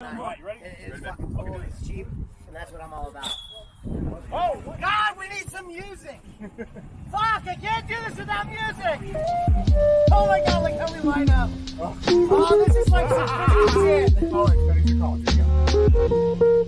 Right, you ready? It's fucking cool, it's cheap, and that's what I'm all about. Oh, God, we need some music! Fuck, I can't do this without music! Oh my God, like how we line up. Oh, this is like some crazy shit. Oh, it's your call, here you go.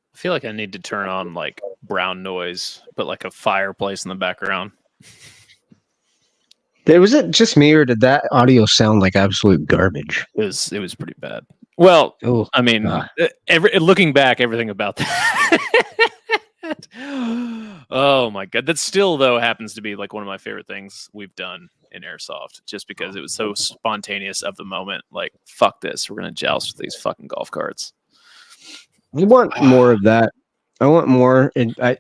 I feel like I need to turn on like brown noise, put like a fireplace in the background. Was it just me, or did that audio sound like absolute garbage? It was pretty bad. Well, Oh, I mean, God. looking back, everything about that. Oh my God, that still though happens to be like one of my favorite things we've done in Airsoft, just because it was so spontaneous of the moment. Like, fuck this, we're gonna joust with these fucking golf carts. I want more of that. I want more, and I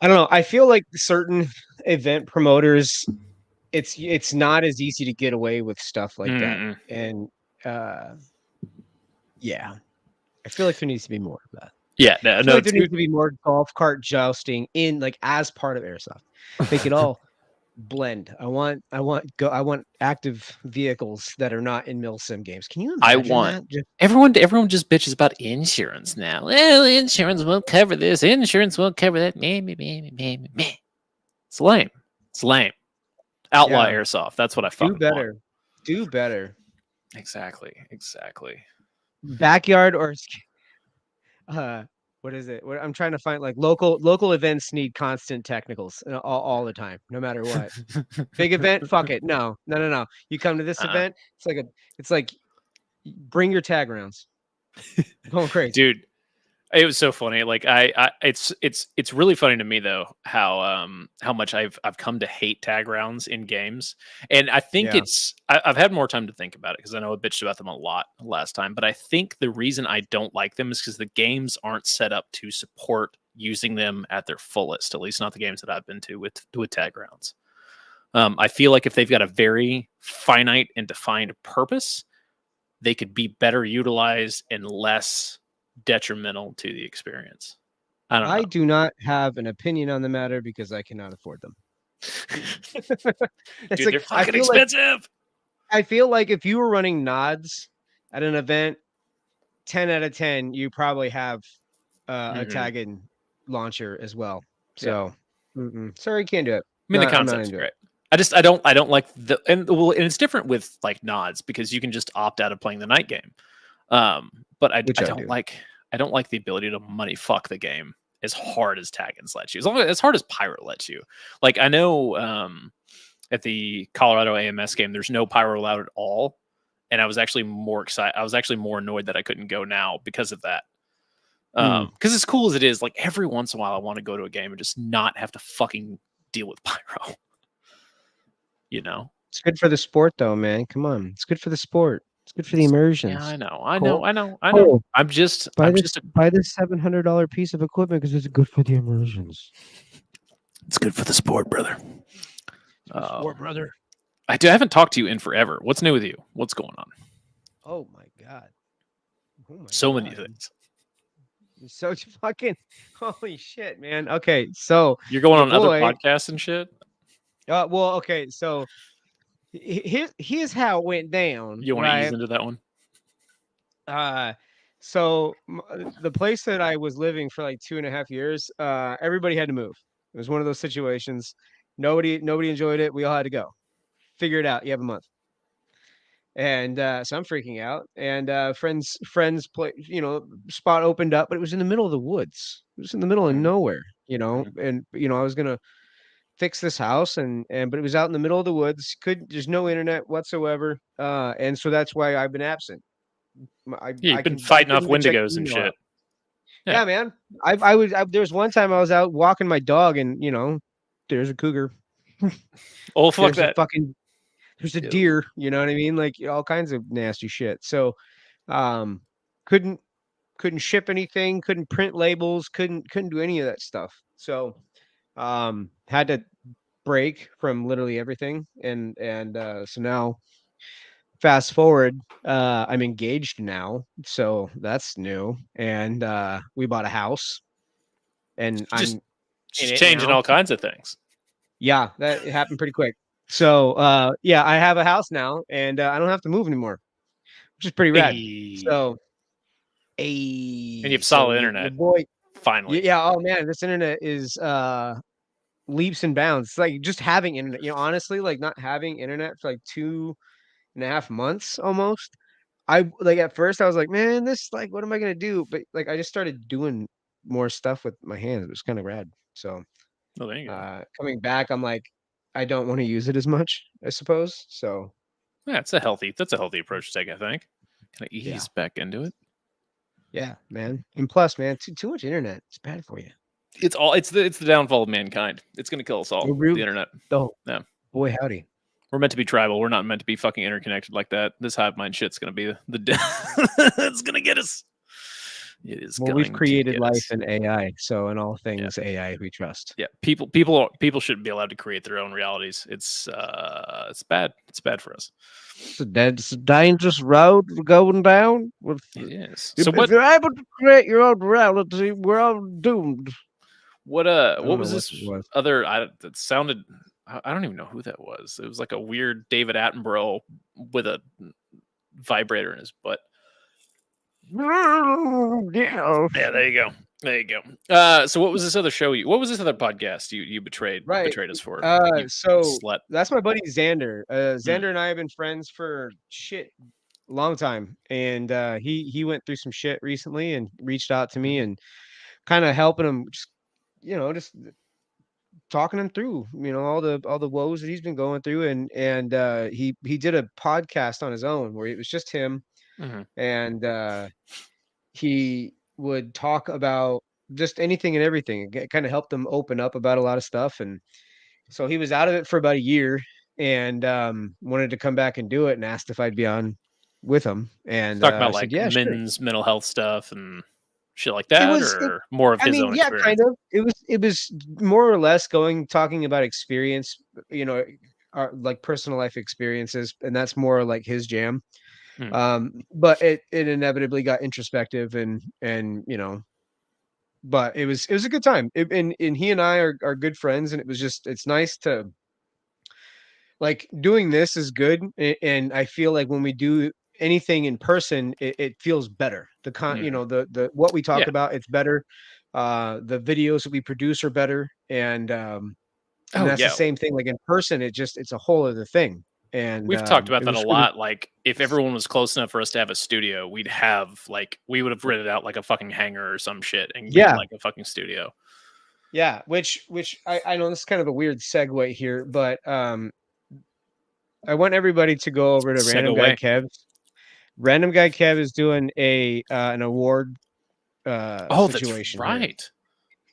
don't know. I feel like certain event promoters, it's not as easy to get away with stuff like that, and yeah, I feel like there needs to be more of that. Yeah, I feel like there needs to be more golf cart jousting in like as part of Airsoft. Make it all blend. I want active vehicles that are not in Milsim games. Can you imagine that? Everyone just bitches about insurance now. Well, insurance won't cover this. Insurance won't cover that. Meh. It's lame. It's lame. Outlaw Airsoft. That's what I fucking want. Do better. Exactly. Backyard or what is it? I'm trying to find like local events need constant technicals all the time, no matter what. Big event, fuck it. No. You come to this event, it's like bring your tag rounds. Going crazy. Dude, it was so funny. Like it's really funny to me though how much I've come to hate tag rounds in games, and I think I've had more time to think about it because I know I bitched about them a lot last time. But I think the reason I don't like them is because the games aren't set up to support using them at their fullest. At least not the games that I've been to with tag rounds. I feel like if they've got a very finite and defined purpose, they could be better utilized and less detrimental to the experience. I do not have an opinion on the matter because I cannot afford them. Dude, they're fucking expensive. I feel like if you were running nods at an event, 10 out of 10, you probably have a tagging launcher as well. So, sorry, can't do it. I mean, the concept's great. I don't like and it's different with like nods because you can just opt out of playing the night game. But I don't like the ability to money fuck the game as hard as Taggins lets you. As hard as Pyro lets you. Like I know at the Colorado AMS game, there's no Pyro allowed at all, and I was actually more excited. I was actually more annoyed that I couldn't go now because of that. Because as cool as it is, like every once in a while, I want to go to a game and just not have to fucking deal with Pyro. You know, it's good for the sport, though, man. Come on, it's good for the sport. It's good for the immersions. Yeah, I know. Oh, I'm just buy this $700 piece of equipment because it's good for the immersions. It's good for the sport, brother. Sport, brother. I haven't talked to you in forever. What's new with you? What's going on? Oh my God. So many things. So fucking holy shit, man. Okay, so you're going on other podcasts and shit. Well, okay, so here's how it went down. You want to ease into that one? So the place that I was living for like 2.5 years, everybody had to move. It was one of those situations. Nobody enjoyed it. We all had to go. Figure it out. You have a month. And so I'm freaking out. And friends play, spot opened up, but it was in the middle of the woods. It was in the middle of nowhere, and I was gonna fix this house but it was out in the middle of the woods. There's no internet whatsoever. And so that's why I've been absent. You've been fighting off Wendigos and shit. Yeah, man. There was one time I was out walking my dog, and there's a cougar. Oh, fuck There's that. there's a Ew. deer. You know what I mean? Like all kinds of nasty shit. So, couldn't ship anything. Couldn't print labels. Couldn't do any of that stuff. So, had to break from literally everything. And so now, fast forward, I'm engaged now, so that's new. And we bought a house, and Just I'm in it changing now. all kinds of things. Yeah, that happened pretty quick. So yeah, I have a house now, and I don't have to move anymore, which is pretty rad. Hey. So, and you have solid internet. Boy, finally. Yeah. Oh man, this internet is leaps and bounds. It's like just having internet. Honestly, like not having internet for like 2.5 months almost. At first I was like, man, this like, what am I gonna do? But like, I just started doing more stuff with my hands. It was kind of rad. So, Oh, there you go. Coming back, I'm like, I don't want to use it as much, I suppose. So, Yeah, that's a healthy approach to take, I think. Kind of ease back into it. Yeah, man. And plus, man, too much internet. It's bad for you. It's the downfall of mankind. It's gonna kill us all. The internet. Yeah. Boy, howdy. We're meant to be tribal. We're not meant to be fucking interconnected like that. This hive mind shit's gonna be the it's gonna get us. It is. Well, we've created life in AI, so in all things AI we trust. Yeah, people shouldn't be allowed to create their own realities. It's bad. It's bad for us. That's a dangerous road going down. It is. So if you're able to create your own reality, we're all doomed. What was this other? That sounded. I don't even know who that was. It was like a weird David Attenborough with a vibrator in his butt. Yeah, there you go. So what was this other show? What was this other podcast you betrayed us for? So slut. That's my buddy Xander. Xander and I have been friends for long time, and he went through some shit recently and reached out to me and kind of helping him, just talking him through, all the woes that he's been going through, and he did a podcast on his own where it was just him, and he would talk about just anything and everything. It kind of helped him open up about a lot of stuff, and so he was out of it for about a year, and wanted to come back and do it, and asked if I'd be on with him, and talk about like men's mental health stuff and shit like that, or more of his own experience? Kind of. It was more or less talking about experience, like personal life experiences, and that's more like his jam. But it inevitably got introspective and but it was a good time. And he and I are good friends, and it's nice to, like, doing this is good, and I feel like when we do anything in person, it feels better. The what we talk about, it's better. The videos that we produce are better, and that's the same thing. Like in person, it's a whole other thing. And we've talked about that a lot. Like, if everyone was close enough for us to have a studio, we would have rented out like a fucking hangar or some shit and made like a fucking studio. Yeah, which I know this is kind of a weird segue here, but I want everybody to go over to Random Guy Kev. Random Guy Kev is doing an award situation. That's right. Here.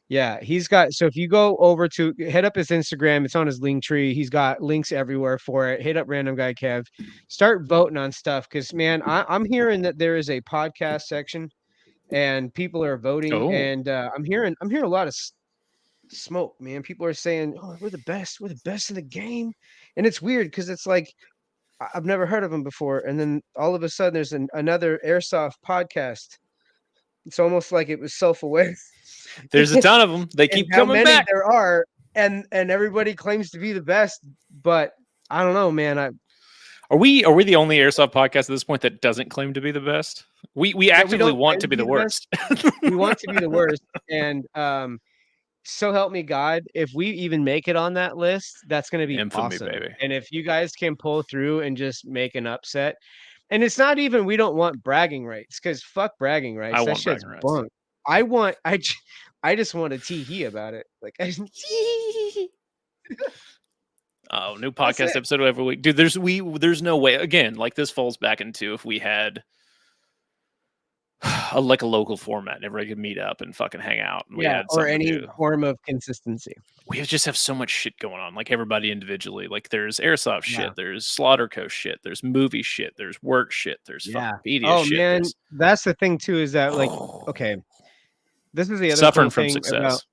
Yeah, he's got. So if you go over to head up his Instagram, it's on his link tree. He's got links everywhere for it. Hit up Random Guy Kev. Start voting on stuff, because man, I'm hearing that there is a podcast section, and people are voting. Oh. And I'm hearing a lot of smoke, man. People are saying, "Oh, we're the best in the game," and it's weird because it's like I've never heard of them before, and then all of a sudden there's another Airsoft podcast. It's almost like it was self-aware. There's a ton of them. They keep coming back. There are, and everybody claims to be the best, but I don't know, man. Are we the only Airsoft podcast at this point that doesn't claim to be the best? We actively want to be the worst. We want to be the worst, and so help me God, if we even make it on that list, that's going to be awesome. Baby. And if you guys can pull through and just make an upset, and it's not even, we don't want bragging rights, because fuck bragging rights. That shit's bunk. I just want to tee about it. Like, oh, new podcast episode every week, dude. There's no way. Again, like, this falls back into if we had like a local format. And everybody could meet up and fucking hang out. And we had or something to any do. form of consistency. We just have so much shit going on, like everybody individually. Like there's airsoft Yeah. shit, there's Slaughter Coast shit, there's movie shit, there's work shit, there's fucking media Oh shit. man, there's that's the thing too. Is that like, okay, this is the other suffering cool from thing success. about.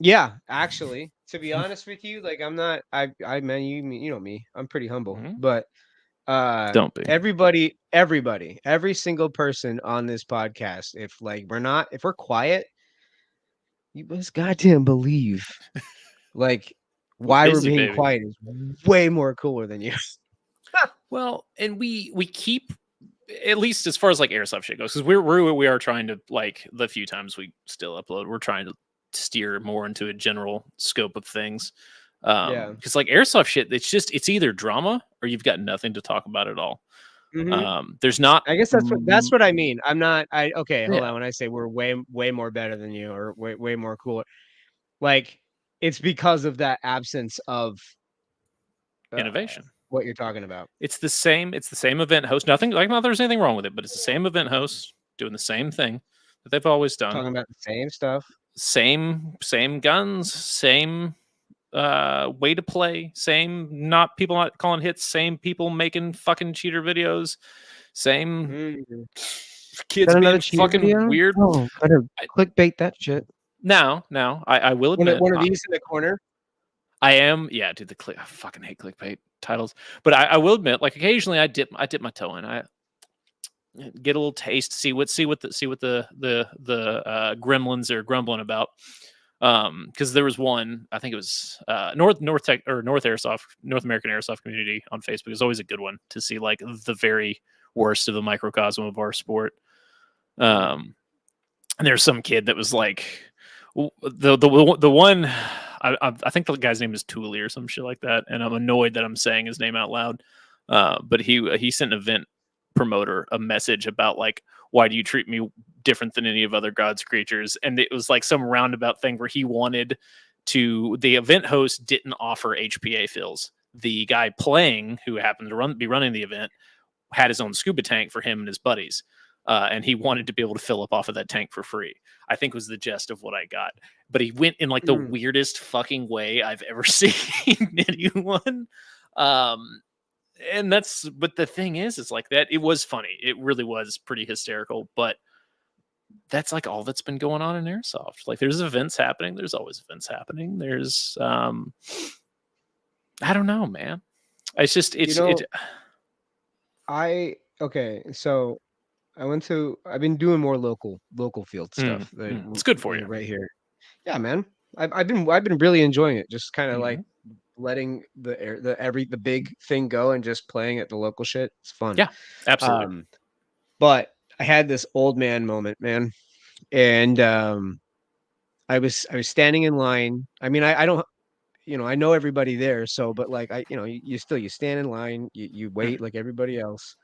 Yeah, actually, to be honest with you, like I'm not. I man, you know me. I'm pretty humble, but Don't be. everybody, every single person on this podcast, if we're quiet, you must goddamn believe, like, why we're busy, being baby. quiet is way more cooler than you. Well, and we keep, at least as far as like airsoft shit goes, because we are trying to, like, the few times we still upload, we're trying to steer more into a general scope of things. Yeah. Because like airsoft shit, it's either drama or you've got nothing to talk about at all. There's not. I guess that's what I mean. I'm not. Okay, hold Yeah. on. When I say we're way more better than you, or way more cooler, like it's because of that absence of innovation. What you're talking about. It's the same event host. Nothing like, not there's anything wrong with it, but it's the same event host doing the same thing that they've always done. Talking about the same stuff. Same guns, same way to play, same people not calling hits, same people making fucking cheater videos, same kids being fucking video? weird. Oh, better clickbait that shit. Now, I will admit, one of these in the corner. I am, yeah, dude. I fucking hate clickbait titles, but I will admit, like occasionally I dip my toe in. I get a little taste, see what the gremlins are grumbling about. Because there was one, I think it was North American Airsoft Community on Facebook is always a good one to see, like, the very worst of the microcosm of our sport. And there's some kid that was like the one. I think the guy's name is Thule or some shit like that, and I'm annoyed that I'm saying his name out loud. But he sent an event promoter a message about, like, why do you treat me different than any of other God's creatures? And it was like some roundabout thing where he wanted to, the event host didn't offer HPA fills. The guy playing, who happened to be running the event, had his own scuba tank for him and his buddies. And he wanted to be able to fill up off of that tank for free, I think was the gist of what I got. But he went in like the weirdest fucking way I've ever seen anyone. And that's, but the thing is, it's like that. It was funny. It really was pretty hysterical, but that's like all that's been going on in airsoft. Like there's events happening. There's always events happening. There's, I don't know, man. It's just, okay. So I've been doing more local field stuff. It's good for you right here. Yeah, man. I've been really enjoying it. Just kind of like letting the big thing go and just playing at the local shit. It's fun. Yeah, absolutely. But I had this old man moment, man. And I was standing in line. I mean, I don't, I know everybody there. So, but like, you stand in line, you wait like everybody else.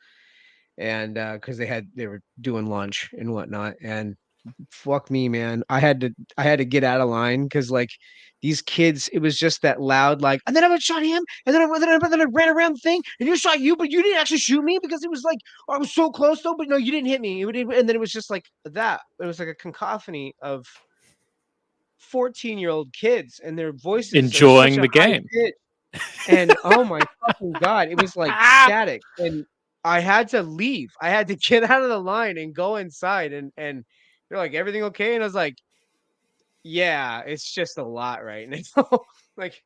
And because they were doing lunch and whatnot, and fuck me, man, I had to get out of line because like these kids, it was just that loud, like, and then I shot him, and then I ran around the thing, and you shot you, but you didn't actually shoot me because it was like, I was so close though, but no, you didn't hit me. And then it was just like that. It was like a cacophony of 14-year-old kids and their voices enjoying the game. And oh my fucking God, it was like static. And I had to leave. I had to get out of the line and go inside. And they're like, everything okay? And I was like, yeah, it's just a lot right now. Like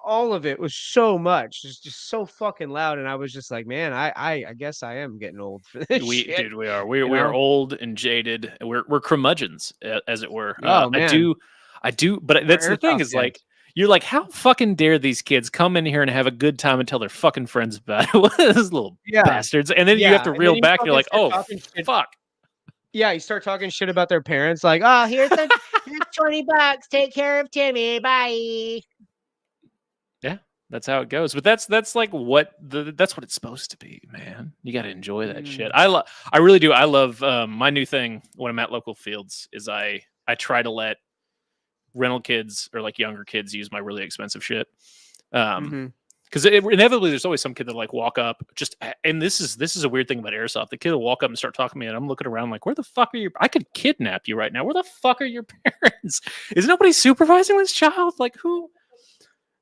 all of it was so much. It's just so fucking loud. And I was just like, man, I guess I am getting old for this shit. Dude, we are. We are old and jaded. We're curmudgeons, as it were. Oh, man. I do. But that's the thing is, like, you're like, how fucking dare these kids come in here and have a good time and tell their fucking friends about it? What are those little bastards? And then you have to reel back. You're like, oh, fuck. Yeah, you start talking shit about their parents. Like, oh, here's $20. Take care of Timmy. Bye. Yeah, that's how it goes. But that's like that's what it's supposed to be, man. You got to enjoy that shit. I really do. I love my new thing when I'm at local fields is I try to let rental kids or like younger kids use my really expensive shit. Because inevitably there's always some kid that like walk up and this is a weird thing about airsoft. The kid will walk up and start talking to me, and I'm looking around like, where the fuck are you? I could kidnap you right now. Where the fuck are your parents? Is nobody supervising this child? Like who?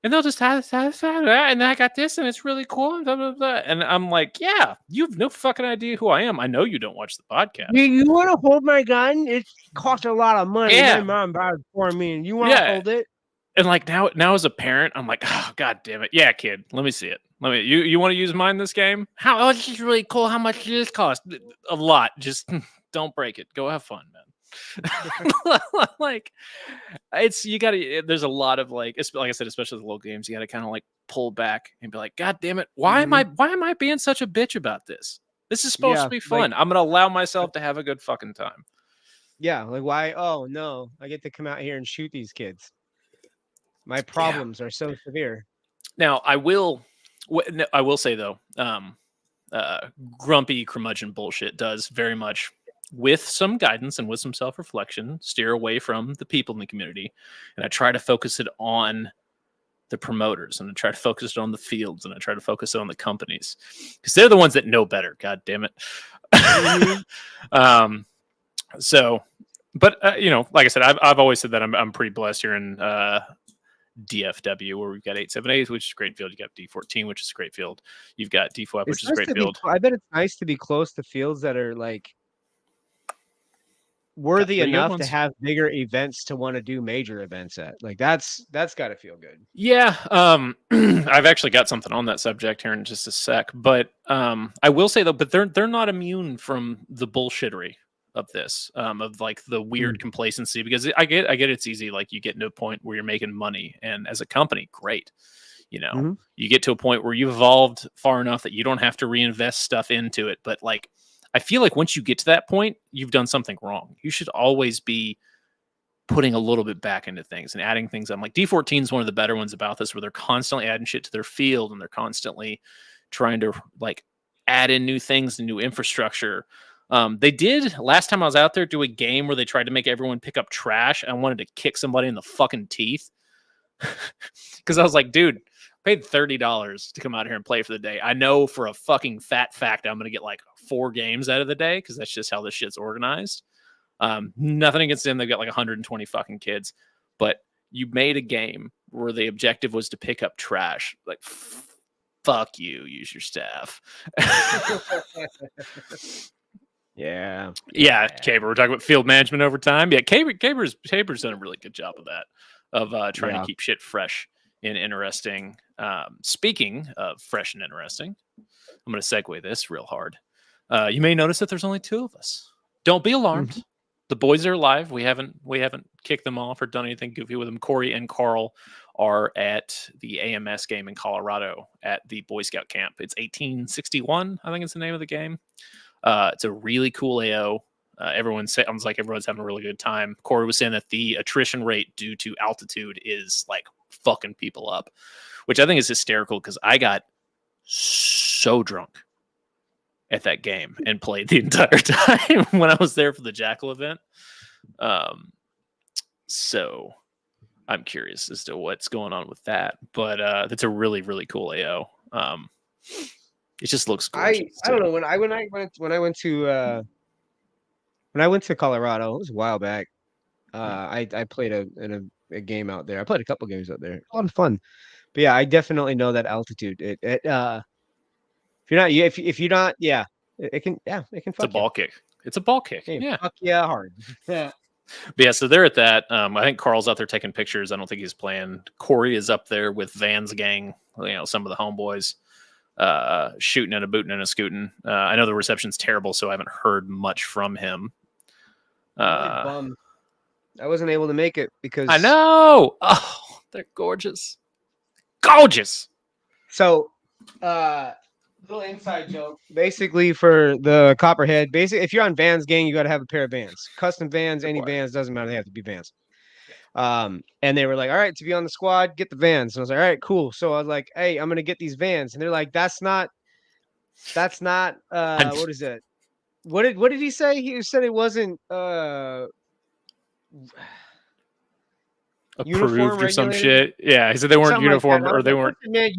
And they'll just have and I got this, and it's really cool. And, blah, blah, blah. And I'm like, yeah, you have no fucking idea who I am. I know you don't watch the podcast. You want to hold my gun? It costs a lot of money. Yeah. My mom bought it for me, and you want to hold it? And like now as a parent, I'm like, oh god damn it, yeah, kid, let me see it. You want to use mine this game? How? Oh, this is really cool. How much does this cost? A lot. Just don't break it. Go have fun, man. Like you gotta, there's a lot of like I said, especially the little games, you gotta kind of like pull back and be like, god damn it, why am I being such a bitch about this? This is supposed to be fun. I'm gonna allow myself to have a good fucking time. Yeah, like why? Oh no, I get to come out here and shoot these kids. My problems are so severe. Now I will say though, grumpy curmudgeon bullshit does very much, with some guidance and with some self-reflection, steer away from the people in the community. And I try to focus it on the promoters, and I try to focus it on the fields, and I try to focus it on the companies, because they're the ones that know better. God damn it. Mm-hmm. So, but like I said, I've always said that I'm pretty blessed here in DFW, where we've got 878, which is a great field. You got D14, which is a great field. You've got D4, which is a great field. I bet it's nice to be close to fields that are like worthy enough to have bigger events to want to do major events at. Like that's got to feel good. Yeah. I've actually got something on that subject here in just a sec, but I will say though, but they're not immune from the bullshittery of this, of like the weird complacency, because I get it's easy. Like you get to a point where you're making money, and as a company, great. You get to a point where you've evolved far enough that you don't have to reinvest stuff into it. But like, I feel like once you get to that point, you've done something wrong. You should always be putting a little bit back into things and adding things. I'm like, D14 is one of the better ones about this, where they're constantly adding shit to their field, and they're constantly trying to like add in new things and new infrastructure. They did last time I was out there do a game where they tried to make everyone pick up trash. I wanted to kick somebody in the fucking teeth because I was like, dude, I paid $30 to come out here and play for the day. I know for a fucking fat fact I'm gonna get like 4 games out of the day, because that's just how this shit's organized. Nothing against them. They've got like 120 fucking kids, but you made a game where the objective was to pick up trash. Like, fuck you, use your staff. Yeah. Caber. We're talking about field management over time. Yeah, Caber's done a really good job of that, of trying to keep shit fresh and interesting. Speaking of fresh and interesting, I'm going to segue this real hard. You may notice that there's only 2 of us. Don't be alarmed. Mm-hmm. The boys are alive. We haven't kicked them off or done anything goofy with them. Corey and Carl are at the AMS game in Colorado at the Boy Scout camp. It's 1861, I think it's the name of the game. It's a really cool AO. Everyone's having a really good time. Corey was saying that the attrition rate due to altitude is like fucking people up, which I think is hysterical, because I got so drunk at that game and played the entire time when I was there for the Jackal event. So I'm curious as to what's going on with that, but that's a really, really cool AO. It just looks gorgeous. I don't know, when I went to Colorado, it was a while back. I played a game out there. I played a couple games out there. A lot of fun. But yeah, I definitely know that altitude. If you're not, it can fuck It's a ball kick. It's a ball kick. Yeah. Fuck yeah, hard. Yeah. But yeah, so they're at that. I think Carl's out there taking pictures. I don't think he's playing. Corey is up there with Van's gang, some of the homeboys, shooting and a booting and a scooting. I know the reception's terrible, so I haven't heard much from him. I wasn't able to make it because I know. Oh, they're gorgeous. Gorgeous. So, little inside joke. Basically, for the Copperhead, if you're on Vans gang, you got to have a pair of Vans. Custom Vans, any Vans, doesn't matter. They have to be Vans. And they were like, all right, to be on the squad, get the Vans. And I was like, all right, cool. So I was like, hey, I'm going to get these Vans. And they're like, that's not, what is it? What did he say? He said it wasn't, approved or some regulated? shit. Yeah, he said they weren't Something like that. uniform And I or was they like, weren't. "Listen, man,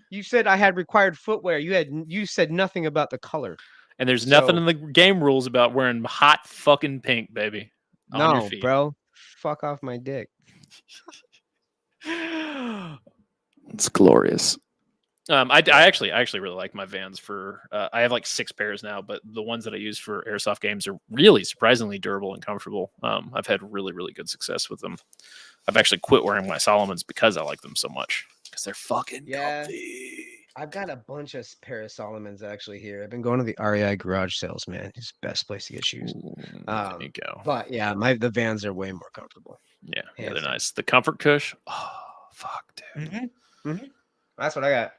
you said I had required footwear. You said nothing about the color. And there's nothing So in the game rules about wearing hot fucking pink, baby, on your no, feet. bro, fuck off my dick. It's glorious. I actually really like my Vans for. I have like 6 pairs now, but the ones that I use for airsoft games are really surprisingly durable and comfortable. I've had really good success with them. I've actually quit wearing my Solomons because I like them so much because they're fucking comfy. I've got a bunch of pair of Solomons actually here. I've been going to the REI garage sales, man. It's the best place to get shoes. There you go. But yeah, the Vans are way more comfortable. Yeah, they're nice. The Comfort Cush. Oh, fuck, dude. That's what I got.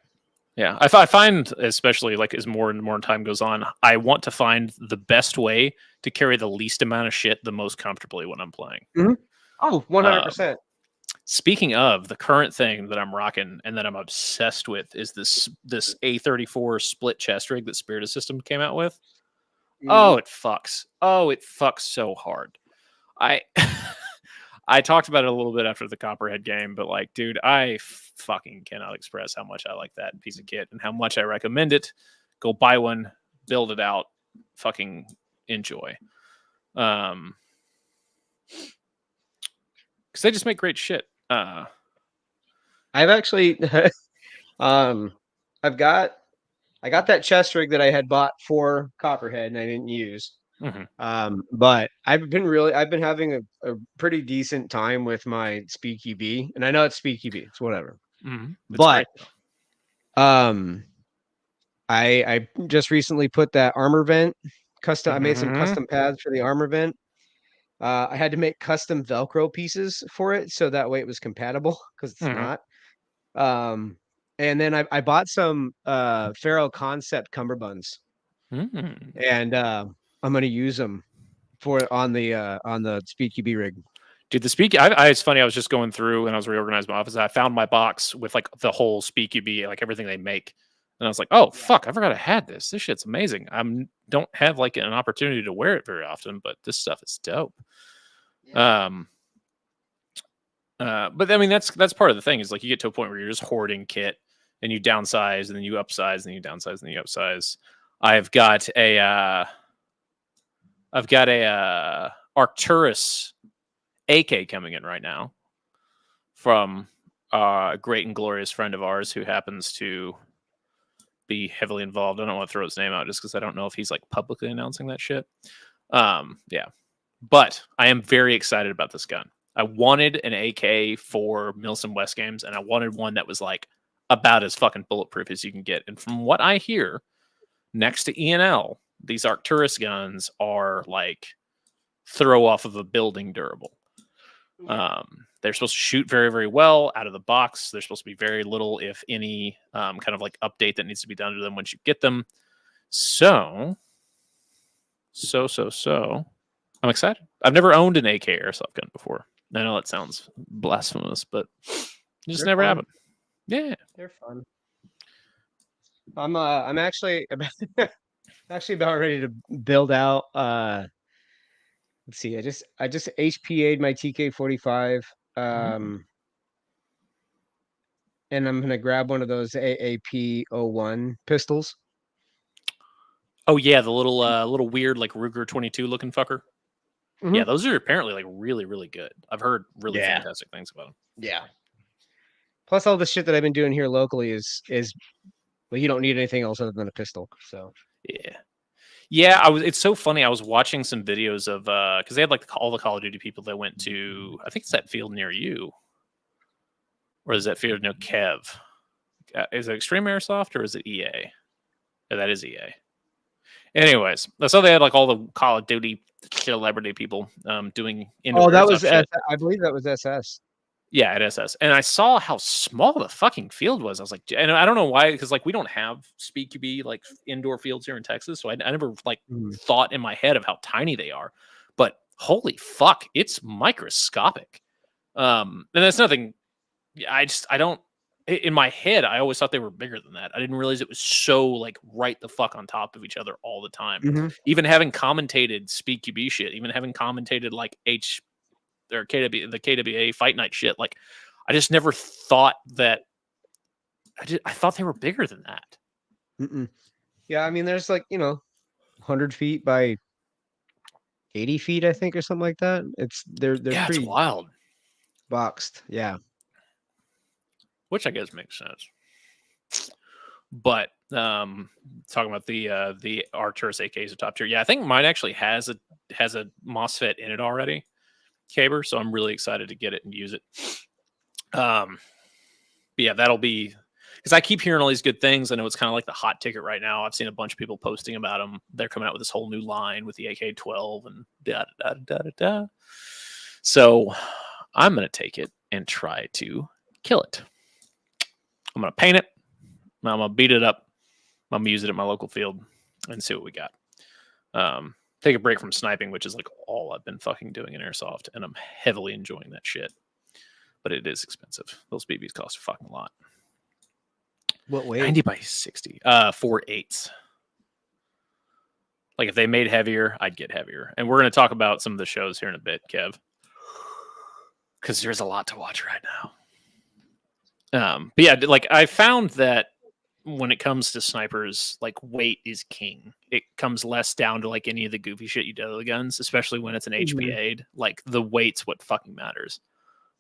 Yeah, I find, especially like as more and more time goes on, I want to find the best way to carry the least amount of shit the most comfortably when I'm playing. Oh, 100%. Speaking of, the current thing that I'm rocking and that I'm obsessed with is this A34 split chest rig that Spirit System came out with. Oh, it fucks. Oh, it fucks so hard. I talked about it a little bit after the Copperhead game, but like, dude, I fucking cannot express how much I like that piece of kit and how much I recommend it. Go buy one, build it out, fucking enjoy. Because they just make great shit. I've actually, I got that chest rig that I had bought for Copperhead and I didn't use. But I've been having a pretty decent time with my Speed QB, and I know it's Speed QB, it's whatever. But I just recently put that armor vent custom. I made some custom pads for the armor vent. I had to make custom Velcro pieces for it so that way it was compatible because it's not. And then I bought some Faro Concept cummerbunds, and I'm gonna use them on the Speed QB rig. Dude, the Speed, it's funny. I was just going through and I was reorganizing my office. I found my box with like the whole Speed QB, like everything they make, and I was like, "Oh fuck, I forgot I had this. This shit's amazing." Don't have like an opportunity to wear it very often, but this stuff is dope. But I mean, that's part of the thing is like you get to a point where you're just hoarding kit and you downsize and then you upsize and you downsize and then you upsize. I've got a Arcturus AK coming in right now from a great and glorious friend of ours who happens to be heavily involved. I don't want to throw his name out just because I don't know if he's like publicly announcing that shit. Yeah. But I am very excited about this gun. I wanted an AK for Milsim West games, and I wanted one that was like about as fucking bulletproof as you can get. And from what I hear, next to ENL, these Arcturus guns are like throw off of a building durable. They're supposed to shoot very, very well out of the box. There's supposed to be very little, if any, kind of like update that needs to be done to them once you get them. So I'm excited. I've never owned an AK airsoft gun before. I know that sounds blasphemous, but it just never happened. Yeah, they're fun. I'm actually about ready to build out. Let's see. I just HPA'd my TK45. And I'm gonna grab one of those AAP01 pistols. Oh yeah, the little weird like Ruger 22 looking fucker. Yeah, those are apparently like really, really good. I've heard really fantastic things about them. Yeah. Plus, all the shit that I've been doing here locally is well, you don't need anything else other than a pistol. So yeah. It's so funny. I was watching some videos of because they had like all the Call of Duty people that went to. I think it's that field near you, or is that field near Kev? Is it Extreme Airsoft or is it EA? Yeah, that is EA. Anyways, so they had like all the Call of Duty celebrity people doing indoor. Oh, that was I believe that was SS. Yeah, at SS. And I saw how small the fucking field was. I was like, and I don't know why, because like we don't have Speed QB like indoor fields here in Texas, so I never like thought in my head of how tiny they are. But holy fuck, it's microscopic. And that's nothing. I don't. In my head, I always thought they were bigger than that. I didn't realize it was so like right the fuck on top of each other all the time. Even having commentated Speed QB shit, even having commentated like or the KWA Fight Night shit. Like, I just never thought that. I thought they were bigger than that. Mm-mm. Yeah, I mean, there's like 100 feet by 80 feet, I think, or something like that. They're pretty it's wild. boxed. Yeah, Which I guess makes sense. But talking about the Arcturus AK is a top tier. Yeah, I think mine actually has a MOSFET in it already, Caber. So I'm really excited to get it and use it. But yeah, that'll be because I keep hearing all these good things. I know it's kind of like the hot ticket right now. I've seen a bunch of people posting about them. They're coming out with this whole new line with the AK-12 and da da da da da. So I'm gonna take it and try to kill it. I'm gonna paint it. I'm gonna beat it up. I'm gonna use it at my local field and see what we got. Take a break from sniping, which is like all I've been fucking doing in airsoft, and I'm heavily enjoying that shit. But it is expensive. Those BBs cost a fucking lot. what weight? 90 by 60. 4/8. Like if they made heavier, I'd get heavier. And we're going to talk about some of the shows here in a bit, Kev, because there's a lot to watch right now. But yeah, like I found that when it comes to snipers, like weight is king. It comes less down to like any of the goofy shit you do to the guns, especially when it's an HPA'd. Like the weight's what fucking matters.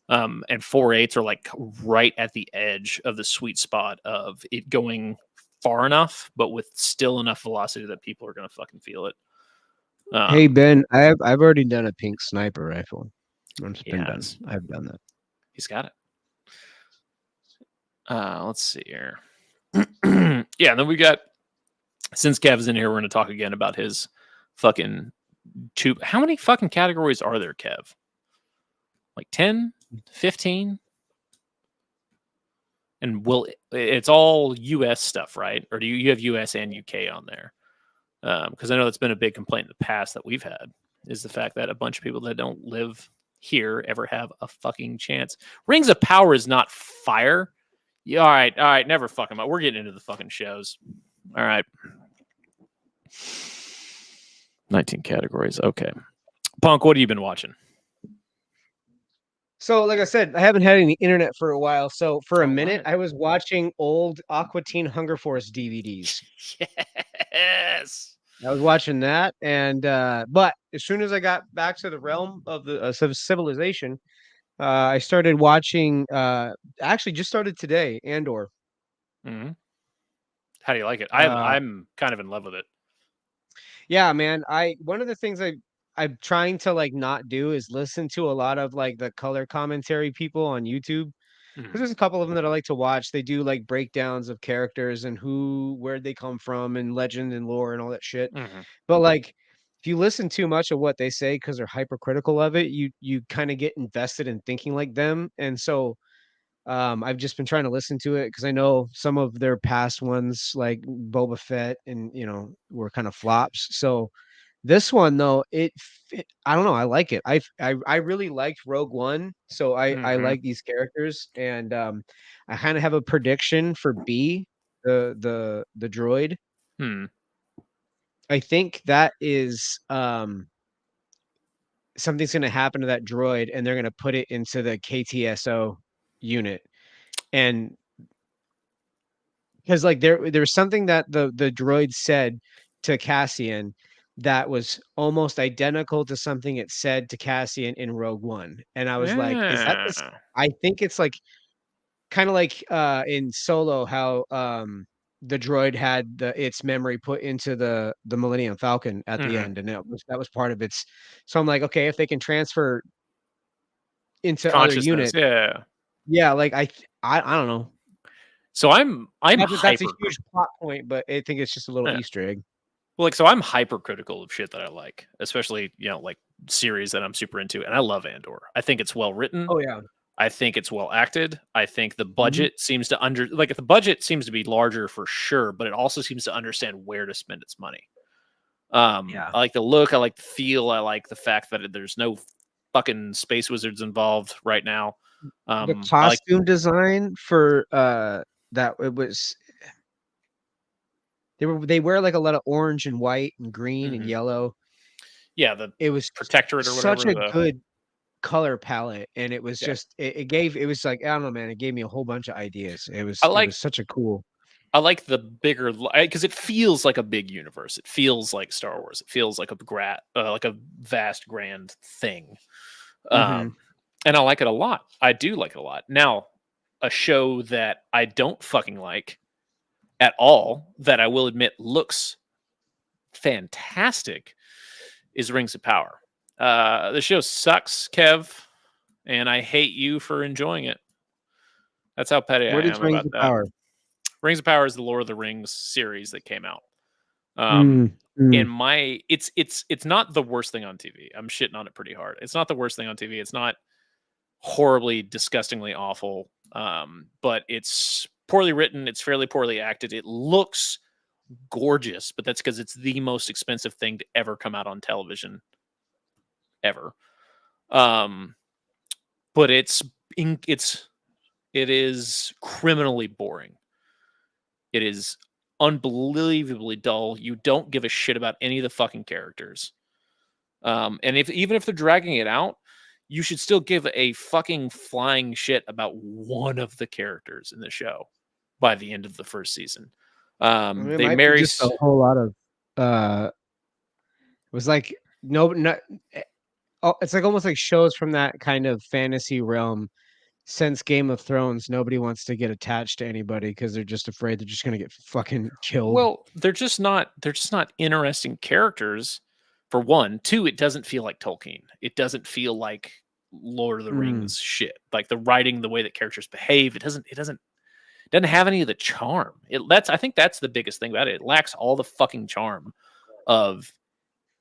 And 4/8 are like right at the edge of the sweet spot of it going far enough, but with still enough velocity that people are gonna fucking feel it. Hey Ben, I've already done a pink sniper rifle. I've done that. He's got it. Let's see here. Yeah, and then we got, since Kev's in here, we're gonna talk again about his fucking tube. How many fucking categories are there, Kev? Like 10, 15? And it's all US stuff, right? Or do you have US and UK on there? Because I know that's been a big complaint in the past that we've had, is the fact that a bunch of people that don't live here ever have a fucking chance. Rings of Power is not fire. Yeah, all right, never fucking mind. We're getting into the fucking shows. All right. 19 categories. Okay. Punk, what have you been watching? So, like I said, I haven't had any internet for a while. So, for a minute, I was watching old Aqua Teen Hunger Force DVDs. Yes. I was watching that, and but as soon as I got back to the realm of the civilization, I started watching. Actually, just started today, Andor. Mm-hmm. How do you like it? I'm kind of in love with it. Yeah, man. One of the things I'm trying to like not do is listen to a lot of like the color commentary people on YouTube. Because there's a couple of them that I like to watch. They do like breakdowns of characters and where they come from and legend and lore and all that shit. But like if you listen too much of what they say because they're hypercritical of it, you kind of get invested in thinking like them. And so I've just been trying to listen to it because I know some of their past ones like Boba Fett and were kind of flops. So this one though, I don't know. I like it. I really liked Rogue One, so I like these characters, and I kind of have a prediction for B, the droid. I think that is something's going to happen to that droid, and they're going to put it into the KTSO unit, and because like there was something that the droid said to Cassian that was almost identical to something it said to Cassian in Rogue One. And I was like, is that this? I think it's like kind of like in Solo how the droid had its memory put into the Millennium Falcon at the end, and that was part of its. So I'm like, okay, if they can transfer into other units, yeah, like I don't know. So I'm that's a huge plot point, but I think it's just a little Easter egg. Well, like, so I'm hypercritical of shit that I like, especially, like series that I'm super into. And I love Andor. I think it's well written. Oh, yeah. I think it's well acted. I think the budget seems to the budget seems to be larger for sure, but it also seems to understand where to spend its money. I like the look. I like the feel. I like the fact that there's no fucking space wizards involved right now. The costume design for that it was. They wear like a lot of orange and white and green and yellow. Yeah, it was Protectorate or whatever. Such a good. color palette, and it was Yeah. just it was like, I don't know, man, it gave me a whole bunch of ideas. It was such a cool. I like the bigger, because it feels like a big universe. It feels like Star Wars. It feels like a vast, grand thing. And I like it a lot. I do like it a lot. Now, a show that I don't fucking like at all, that I will admit looks fantastic, is Rings of Power. The show sucks, Kev, and I hate you for enjoying it. That's how petty I am about that. Power? Rings of Power is the Lord of the Rings series that came out. It's not the worst thing on TV. I'm shitting on it pretty hard. It's not the worst thing on TV. It's not horribly, disgustingly awful. But it's poorly written. It's fairly poorly acted. It looks gorgeous, but that's because it's the most expensive thing to ever come out on television ever. But it is criminally boring. It is unbelievably dull. You don't give a shit about any of the fucking characters. And even if they're dragging it out, you should still give a fucking flying shit about one of the characters in the show by the end of the first season. They marry just a whole lot of it was like it's like almost like shows from that kind of fantasy realm. Since Game of Thrones, nobody wants to get attached to anybody because they're just afraid they're just gonna get fucking killed. Well, they're just not interesting characters, for one. Two, it doesn't feel like Tolkien. It doesn't feel like Lord of the Rings shit. Like the writing, the way that characters behave, it doesn't have any of the charm. I think that's the biggest thing about it. It lacks all the fucking charm of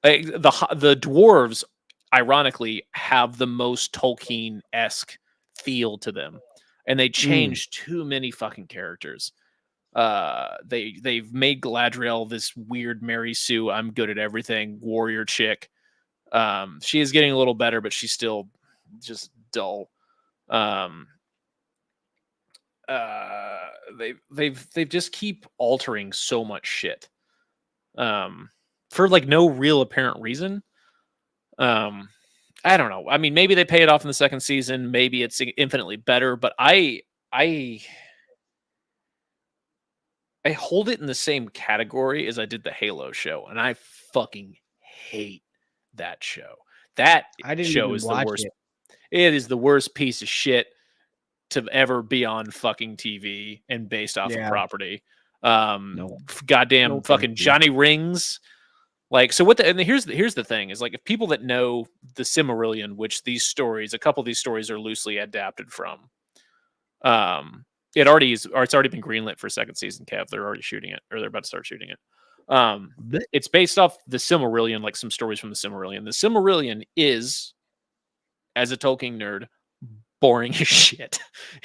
the dwarves. Ironically, have the most Tolkien-esque feel to them, and they changed too many fucking characters. They've made Galadriel this weird Mary Sue, I'm good at everything warrior chick. She is getting a little better, but she's still just dull. They've just keep altering so much shit for like no real apparent reason. I don't know. I mean, maybe they pay it off in the second season. Maybe it's infinitely better, but I hold it in the same category as I did the Halo show, and I fucking hate that show. That show is the worst. It is the worst piece of shit to ever be on fucking TV and based off of property. Goddamn fucking Johnny Rings. Like, so and here's the thing is, like, if people that know the Silmarillion, which a couple of these stories are loosely adapted from, it's already been greenlit for a second season, Kev. They're already shooting it, or they're about to start shooting it. It's based off the Silmarillion, like some stories from the Silmarillion. The Silmarillion is, as a Tolkien nerd, boring as shit.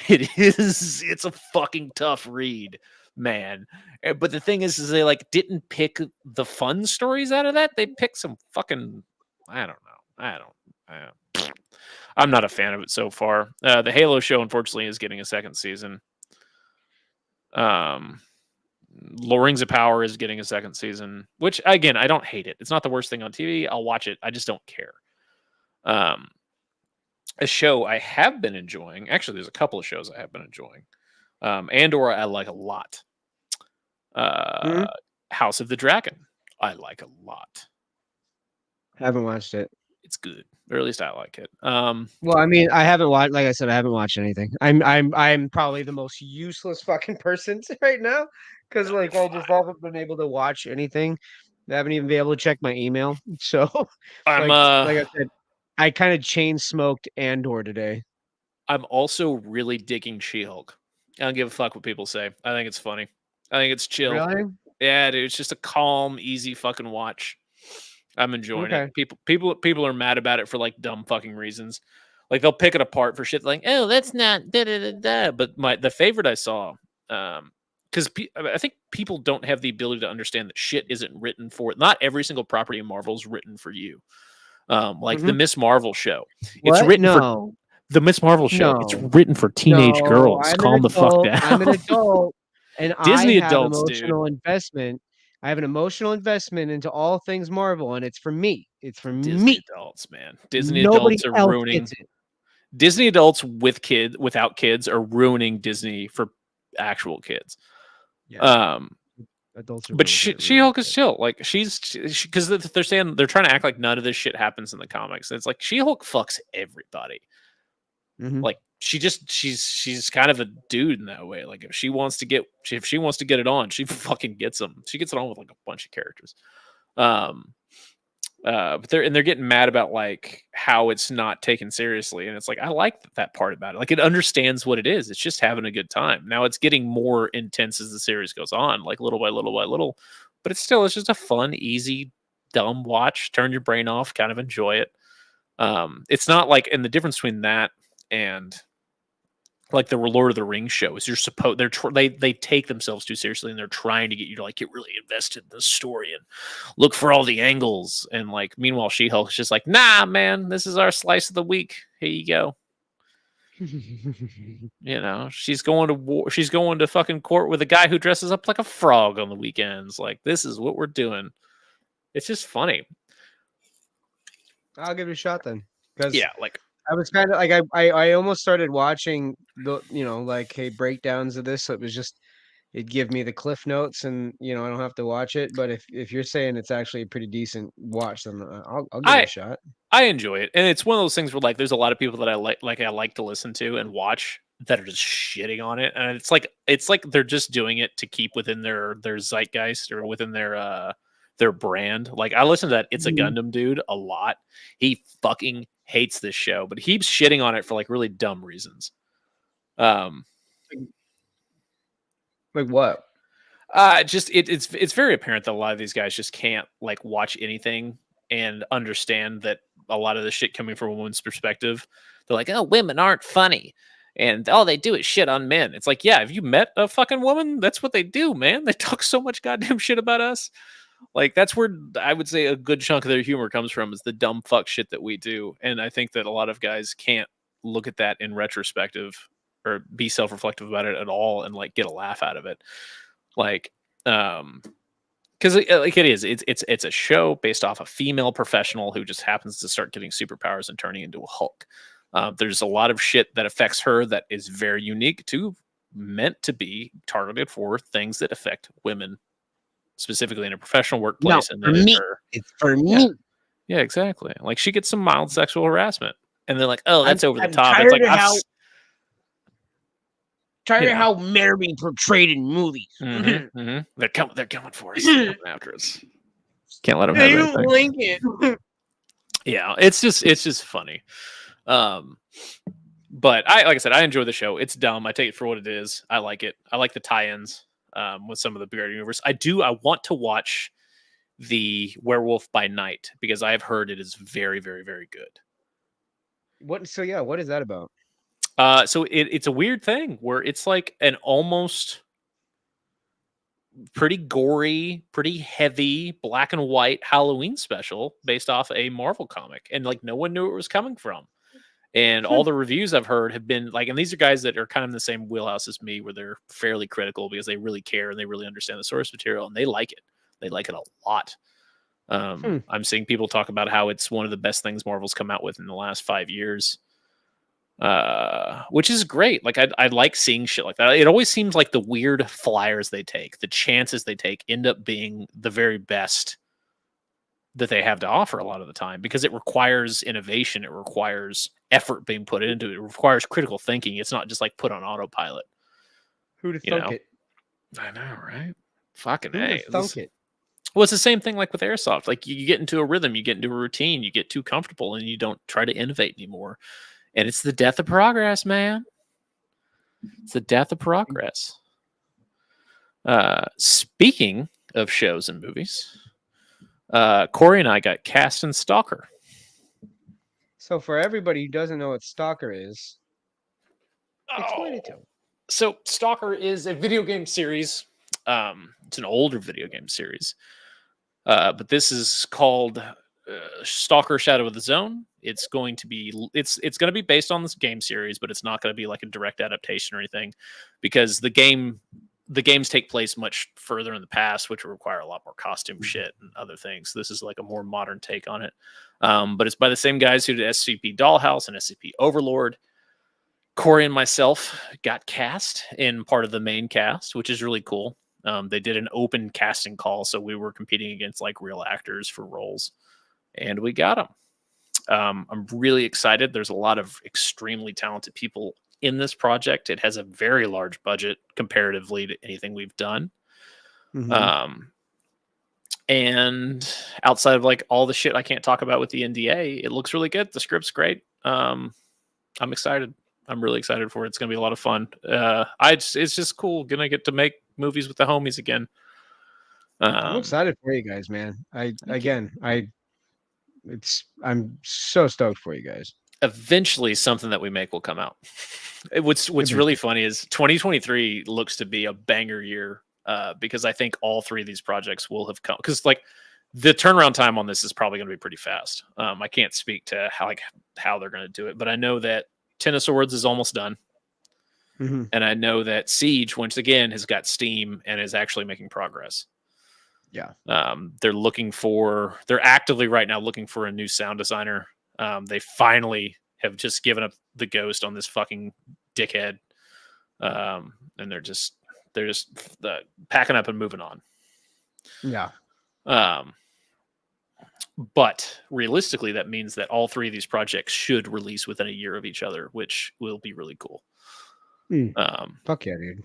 It's a fucking tough read, man. But the thing is they like didn't pick the fun stories out of that. They picked some fucking, I don't know. I'm not a fan of it so far. The Halo show, unfortunately, is getting a second season. Rings of Power is getting a second season, which, again, I don't hate it. It's not the worst thing on TV. I'll watch it. I just don't care. A show I have been enjoying, actually, there's a couple of shows I have been enjoying. Andor, I like a lot. House of the Dragon, I like a lot. Haven't watched it. It's good, or at least I like it. Well, I mean, I haven't watched. Like I said, I haven't watched anything. I'm probably the most useless fucking person right now because like I just haven't been able to watch anything. I haven't even been able to check my email. So I'm like I said, I kind of chain smoked Andor today. I'm also really digging She-Hulk. I don't give a fuck what people say. I think it's funny. I think it's chill. Really? Yeah, dude. It's just a calm, easy fucking watch. I'm enjoying it. People are mad about it for like dumb fucking reasons. Like they'll pick it apart for shit like, oh, that's not da da da da. But the favorite I saw, because I think people don't have the ability to understand that shit isn't written for it. Not every single property in Marvel is written for you. Like the Miss Marvel show, it's written for the Miss Marvel show. It's written for teenage girls. Calm the fuck down. I'm an adult. And Disney I have adults, emotional investment. I have an emotional investment into all things Marvel, and it's for me. It's for Disney me. adults, man. Disney Nobody adults are else ruining. gets it. Disney adults without kids are ruining Disney for actual kids. Yeah, adults are. But She-Hulk is chill. Like she's because they're saying they're trying to act like none of this shit happens in the comics. It's like She-Hulk fucks everybody. Mm-hmm. Like she's kind of a dude in that way. Like if she wants to get it on, she fucking gets them. She gets it on with like a bunch of characters. But they're getting mad about like how it's not taken seriously, and it's like I like that part about it. Like it understands what it is. It's just having a good time. Now it's getting more intense as the series goes on, like little by little by little. But it's just a fun, easy, dumb watch. Turn your brain off, kind of enjoy it. It's not like, and the difference between that and like the Lord of the Rings show is they take themselves too seriously, and they're trying to get you to like get really invested in the story and look for all the angles. And like meanwhile, She-Hulk's just like, nah, man, this is our slice of the week. Here you go. You know, she's going to war. She's going to fucking court with a guy who dresses up like a frog on the weekends. Like this is what we're doing. It's just funny. I'll give it a shot then. Because yeah, like. I was kind of like I almost started watching the like hey breakdowns of this, so it was just it'd give me the cliff notes, and I don't have to watch it. But if you're saying it's actually a pretty decent watch, then I'll give it a shot. I enjoy it, and it's one of those things where like there's a lot of people that I like to listen to and watch that are just shitting on it, and it's like they're just doing it to keep within their zeitgeist or within their brand. Like I listen to that It's a Gundam dude a lot. He fucking hates this show, but he keeps shitting on it for like really dumb reasons. Like what? Just it's very apparent that a lot of these guys just can't like watch anything and understand that a lot of the shit coming from a woman's perspective. They're like, oh, women aren't funny. And all they do is shit on men. It's like, yeah, have you met a fucking woman? That's what they do, man. They talk so much goddamn shit about us. Like that's where I would say a good chunk of their humor comes from, is the dumb fuck shit that we do. And I think that a lot of guys can't look at that in retrospective or be self-reflective about it at all and like get a laugh out of it. Like, because like it's a show based off a female professional who just happens to start getting superpowers and turning into a Hulk. There's a lot of shit that affects her that is very unique to, meant to be targeted for things that affect women, specifically in a professional workplace. No, and for me. It's for me. Yeah, exactly. Like she gets some mild sexual harassment, and they're like, "Oh, that's over the top." Tired It's like tired of how men are being portrayed in movies. Mm-hmm, mm-hmm. They're coming for us. They're coming after us. Can't let them have anything. Link it. Yeah, it's just funny. But like I said, I enjoy the show. It's dumb. I take it for what it is. I like it. I like the tie-ins with some of the bigger universe. I want to watch the Werewolf by Night because I have heard it is very, very, very good. What is that about? So it's a weird thing where it's like an almost pretty gory, pretty heavy black and white Halloween special based off a Marvel comic, and like no one knew where it was coming from. And all the reviews I've heard have been like, and these are guys that are kind of in the same wheelhouse as me, where they're fairly critical because they really care and they really understand the source material and they like it. They like it a lot. I'm seeing people talk about how it's one of the best things Marvel's come out with in the last 5 years, which is great. Like I like seeing shit like that. It always seems like the weird flyers they take, the chances they take, end up being the very best that they have to offer a lot of the time, because it requires innovation. It requires effort being put into it. It requires critical thinking. It's not just like put on autopilot. Who'd have thunk it? I know, right? Fucking Who'd have thunk it? Well, it's the same thing like with Airsoft. Like you get into a rhythm, you get into a routine, you get too comfortable, and you don't try to innovate anymore. And it's the death of progress, man. It's the death of progress. Speaking of shows and movies, Corey and I got cast in Stalker. So for everybody who doesn't know what Stalker is, explain it to them. So Stalker is a video game series. It's an older video game series. But this is called Stalker Shadow of the Zone. It's going to be based on this game series, but it's not going to be like a direct adaptation or anything, because the game the games take place much further in the past, which would require a lot more costume shit and other things. This is like a more modern take on it. But it's by the same guys who did SCP Dollhouse and SCP Overlord. Corey and myself got cast in part of the main cast, which is really cool. They did an open casting call, so we were competing against like real actors for roles, and we got them. I'm really excited. There's a lot of extremely talented people in this project. It has a very large budget comparatively to anything we've done. And outside of like all the shit I can't talk about with the NDA, it looks really good. The script's great. I'm excited. I'm really excited for it. It's going to be a lot of fun. It's just cool. Gonna get to make movies with the homies again. I'm excited for you guys, man. I'm so stoked for you guys. Eventually something that we make will come out. What's really funny is 2023 looks to be a banger year, because I think all three of these projects will have come, because like the turnaround time on this is probably going to be pretty fast. I can't speak to how they're going to do it, but I know that Ten of Swords is almost done. And I know that Siege, once again, has got steam and is actually making progress. Yeah. They're actively right now looking for a new sound designer. They finally have just given up the ghost on this fucking dickhead. And they're just packing up and moving on. Yeah. But realistically, that means that all three of these projects should release within a year of each other, which will be really cool. Fuck yeah, dude.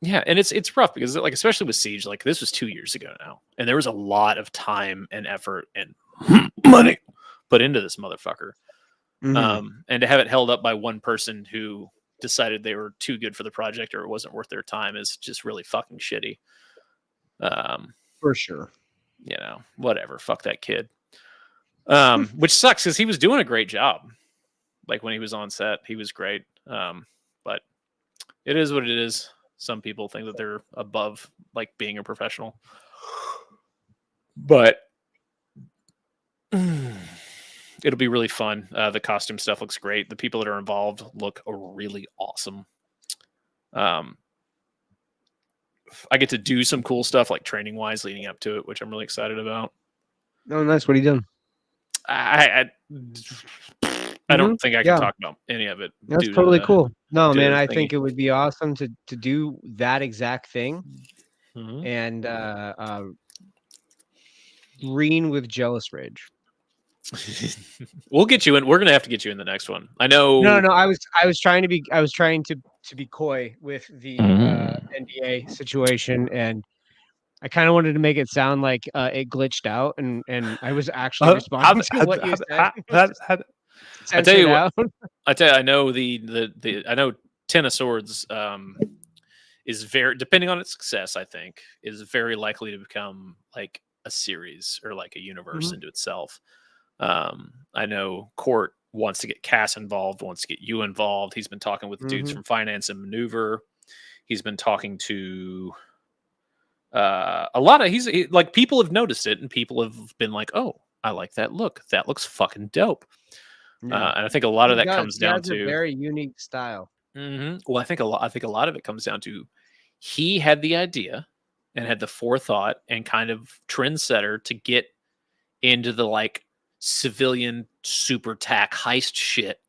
Yeah, and it's rough because like especially with Siege, like this was 2 years ago now, and there was a lot of time and effort and money put into this motherfucker. And to have it held up by one person who decided they were too good for the project or it wasn't worth their time is just really fucking shitty. For sure. You know, whatever. Fuck that kid. Which sucks because he was doing a great job. Like when he was on set, he was great. But it is what it is. Some people think that they're above like being a professional. But it'll be really fun. The costume stuff looks great. The people that are involved look really awesome. I get to do some cool stuff like training wise leading up to it, which I'm really excited about. Oh, nice. What are you doing? I don't think I can talk about any of it. That's totally cool. No, man, I think it would be awesome to do that exact thing. And green with jealous rage. We'll get you in. We're gonna have to get you in the next one. I know. No. I was trying to be coy with the NDA situation, and I kind of wanted to make it sound like it glitched out, and I was actually responding to what you said. I tell you what. I know I know Ten of Swords is very, depending on its success, I think is very likely to become like a series or like a universe into itself. I know Court wants to get Cass involved, wants to get you involved. He's been talking with dudes from Finance and Maneuver. He's been talking to a lot of like people have noticed it and people have been like, oh, I like that look. That looks fucking dope. And I think a lot of that comes down to a very unique style. Well, I think a lot of it comes down to he had the idea and had the forethought and kind of trendsetter to get into the like civilian super tack heist shit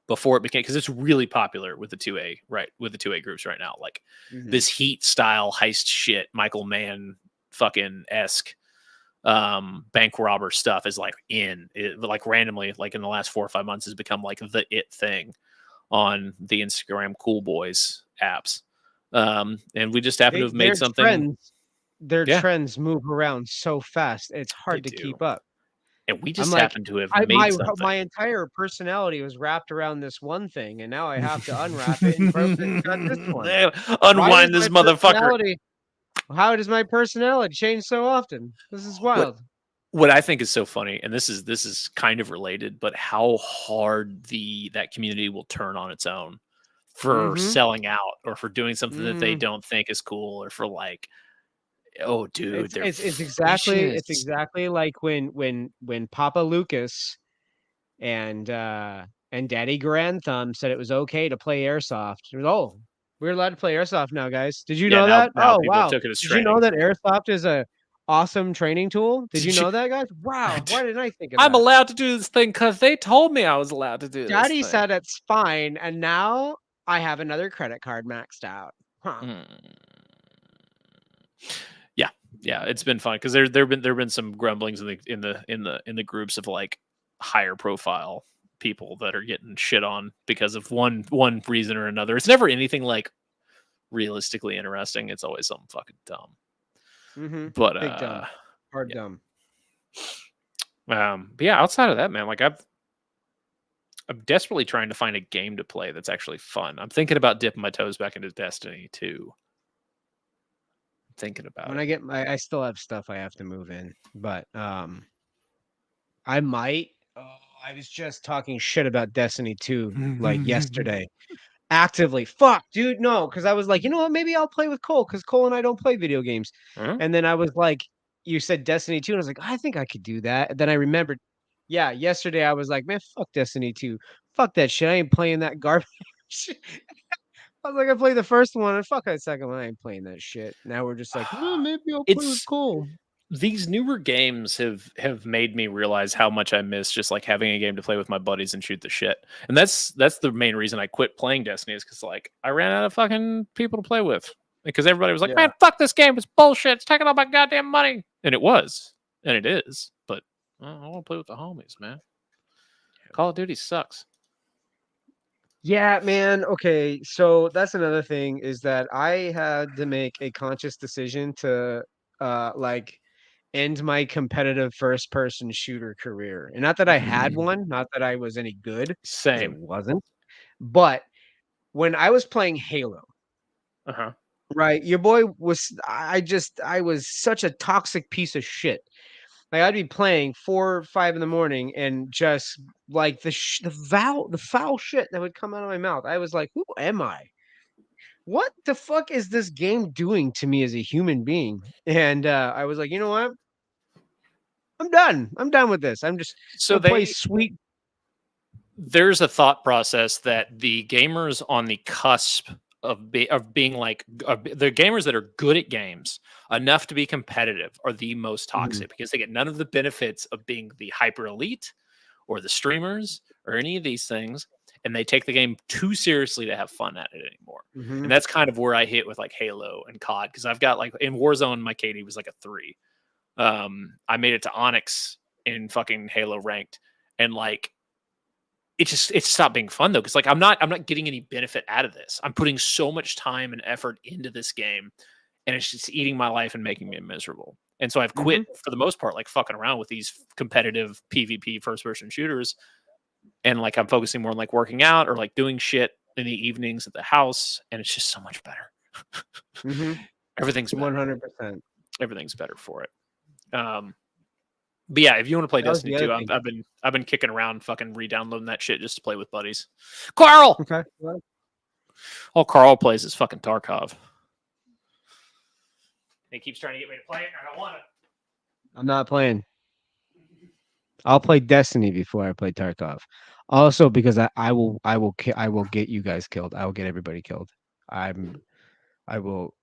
before it became, because it's really popular with the 2A, right? With the 2A groups right now, like this Heat style heist shit, Michael Mann fucking esque bank robber stuff is like like randomly, like in the last 4 or 5 months has become like the it thing on the Instagram Cool Boys apps. And we just happen to have made something. Their trends move around so fast. It's hard to keep up. And we just happen to have made something. My entire personality was wrapped around this one thing, and now I have to unwrap it and cut this one. Unwind this motherfucker. How does my personality change so often? This is wild. What I think is so funny, and this is kind of related, but how hard that community will turn on its own for selling out or for doing something that they don't think is cool, or for like, oh dude, it's exactly like when Papa Lucas and Daddy Grand Thumb said it was okay to play airsoft. It was, We're allowed to play airsoft now, guys. Did you Yeah, know now that? now Oh people wow! took it as Did you know training. that airsoft is a awesome training tool? Did you Did you- know that, guys? Wow! Why didn't I think of I'm that? allowed to do this thing because they told me I was allowed to do this Daddy thing. said it's fine, and now I have another credit card maxed out. Huh. Yeah, it's been fun because there've been some grumblings in the groups of like higher profile people that are getting shit on because of one reason or another. It's never anything like realistically interesting. It's always something fucking dumb. Mm-hmm. But Big dumb, hard yeah. dumb. But yeah, outside of that, man, like I'm desperately trying to find a game to play that's actually fun. I'm thinking about dipping my toes back into Destiny 2. Thinking about When it. I get I still have stuff I have to move in, but I might. Oh, I was just talking shit about Destiny 2 like yesterday. Actively, fuck, dude, no, because I was like, you know what? Maybe I'll play with Cole because Cole and I don't play video games. Huh? And then I was like, you said Destiny 2, and I was like, I think I could do that. And then I remembered, yeah, yesterday I was like, man, fuck Destiny 2, fuck that shit. I ain't playing that garbage. I was like, I played the first one and fuck that second one. I ain't playing that shit. Now we're just like, maybe I'll play with It's Cole. these newer games have made me realize how much I miss just like having a game to play with my buddies and shoot the shit. And that's the main reason I quit playing Destiny is because like I ran out of fucking people to play with because everybody was like, Yeah. man, fuck this game, it's bullshit, it's taking all my goddamn money, and it was, and it is. But I want to play with the homies, man. Call of Duty sucks. Yeah, man. Okay, so that's another thing is that I had to make a conscious decision to like end my competitive first person shooter career. And not that I had one, not that I was any good, 'cause I Same. wasn't. But when I was playing Halo, Uh-huh. right, your boy was I was such a toxic piece of shit. Like I'd be playing 4 or 5 in the morning and just like the foul shit that would come out of my mouth. I was like, who am I? What the fuck is this game doing to me as a human being? And I was like, you know what? I'm done. I'm done with this. I'm just So gonna play sweet. there's a thought process that the gamers on the cusp of being like the gamers that are good at games enough to be competitive are the most toxic because they get none of the benefits of being the hyper elite or the streamers or any of these things, and they take the game too seriously to have fun at it anymore. Mhm. And that's kind of where I hit with like Halo and COD because I've got like in Warzone my KD was like a 3. I made it to Onyx in fucking Halo ranked, and like it stopped being fun though because like I'm not getting any benefit out of this. I'm putting so much time and effort into this game, and it's just eating my life and making me miserable. And so I've quit for the most part, like fucking around with these competitive PvP first person shooters, and like I'm focusing more on like working out or like doing shit in the evenings at the house, and it's just so much better. Everything's better. 100%. Everything's better for it. But yeah, if you want to play That was the Destiny 2, other thing. I've been kicking around, fucking re-downloading that shit just to play with buddies. Carl, Okay. Well, all Carl plays is fucking Tarkov. He keeps trying to get me to play it, and I don't want it. I'm not playing. I'll play Destiny before I play Tarkov. Also, because I will get you guys killed. I will get everybody killed. I will.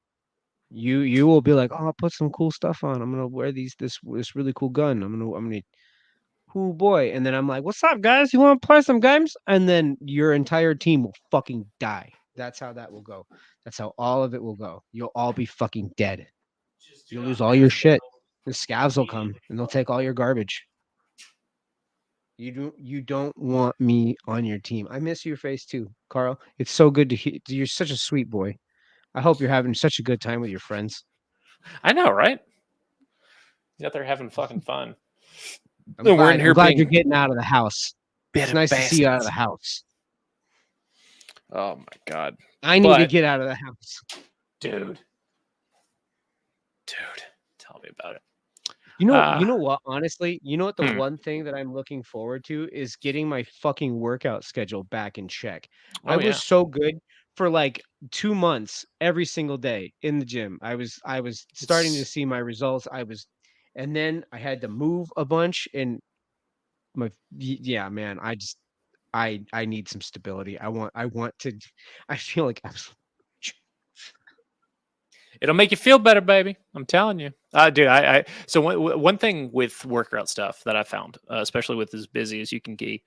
You will be like, oh, I'll put some cool stuff on. I'm gonna wear this really cool gun. I'm gonna cool boy. And then I'm like, what's up, guys? You want to play some games? And then your entire team will fucking die. That's how that will go. That's how all of it will go. You'll all be fucking dead. You'll lose all your shit. The scavs will come and they'll take all your garbage. You don't want me on your team. I miss your face too, Carl. It's so good to hear. You're such a sweet boy. I hope you're having such a good time with your friends. I know, right? He's out there having fucking fun. I'm No, glad, we're in here I'm glad being you're getting out of the house. bit It's of nice to see you out of bastards. the house. Oh my god, I need to But- get out of the house. dude, tell me about it. You know what? Honestly, you know what? The Hmm. one thing that I'm looking forward to is getting my fucking workout schedule back in check. I Oh, was yeah. so good for like 2 months every single day in the gym. I was starting to It's- see my results. And then I had to move a bunch and yeah, man, I need some stability. I want to I feel like absolute It'll make you feel better, baby. I'm telling you. Dude, so one thing with workout stuff that I found, especially with as busy as you can be,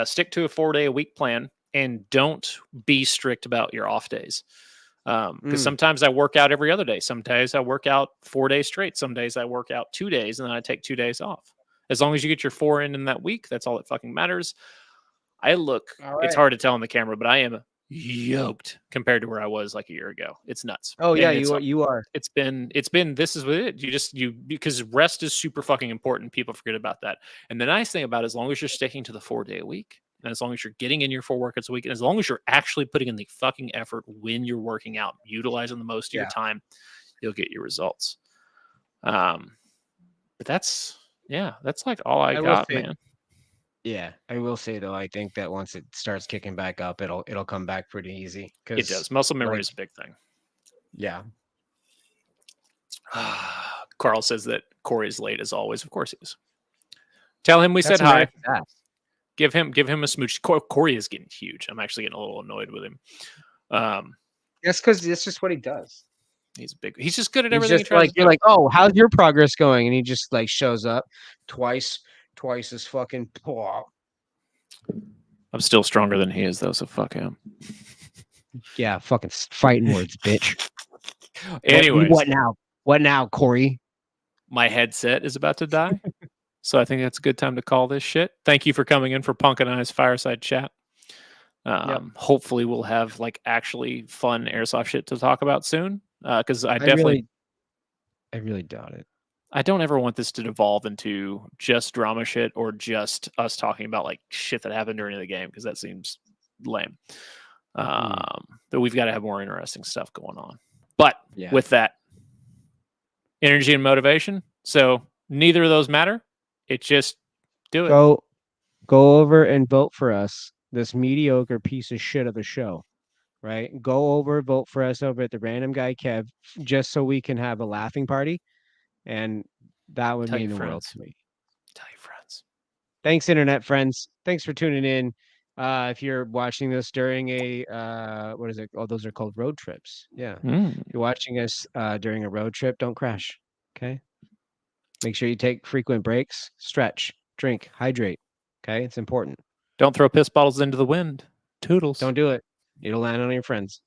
stick to a 4-day-a-week plan and don't be strict about your off days. Because sometimes I work out every other day. Some days I work out 4 days straight. Some days I work out 2 days and then I take 2 days off. As long as you get your 4 in that week, that's all that fucking matters. It's hard to tell on the camera, but I am yoked compared to where I was like a year ago. It's nuts. Oh yeah, and you are. It's been this is what it. Because rest is super fucking important. People forget about that. And the nice thing about it, as long as you're sticking to the 4-day-a-week, and as long as you're getting in your 4 workouts a week, and as long as you're actually putting in the fucking effort when you're working out, utilizing the most of your time, you'll get your results. But that's like all I got, man. Yeah, I will say though, I think that once it starts kicking back up, it'll come back pretty easy. It does. Muscle memory is a big thing. Yeah. Carl says that Corey's late as always. Of course he is. Tell him we said hi. Give him a smooch. Corey is getting huge. I'm actually getting a little annoyed with him. That's because that's just what he does. He's big. He's just good at everything. Just like you're like, oh, how's your progress going? And he just like shows up twice as fucking. I'm still stronger than he is, though. So fuck him. Yeah, fucking fighting words, bitch. Anyways, What now, Corey? My headset is about to die, so I think that's a good time to call this shit. Thank you for coming in for Punk and I's fireside chat. Hopefully, we'll have like actually fun airsoft shit to talk about soon. Because I really doubt it. I don't ever want this to devolve into just drama shit or just us talking about like shit that happened during the game, because that seems lame. But we've got to have more interesting stuff going on. But with that, energy and motivation. So neither of those matter. It just do it. Go over and vote for us, this mediocre piece of shit of a show. Right? Go over, vote for us over at the Random Guy Kev, just so we can have a laughing party. And that would mean the world to me. Tell your friends. Thanks, internet friends. Thanks for tuning in. If you're watching this during a what is it? Oh, those are called road trips. Yeah. If you're watching us during a road trip, don't crash. Okay. Make sure you take frequent breaks, stretch, drink, hydrate. Okay, it's important. Don't throw piss bottles into the wind. Toodles. Don't do it. It'll land on your friends.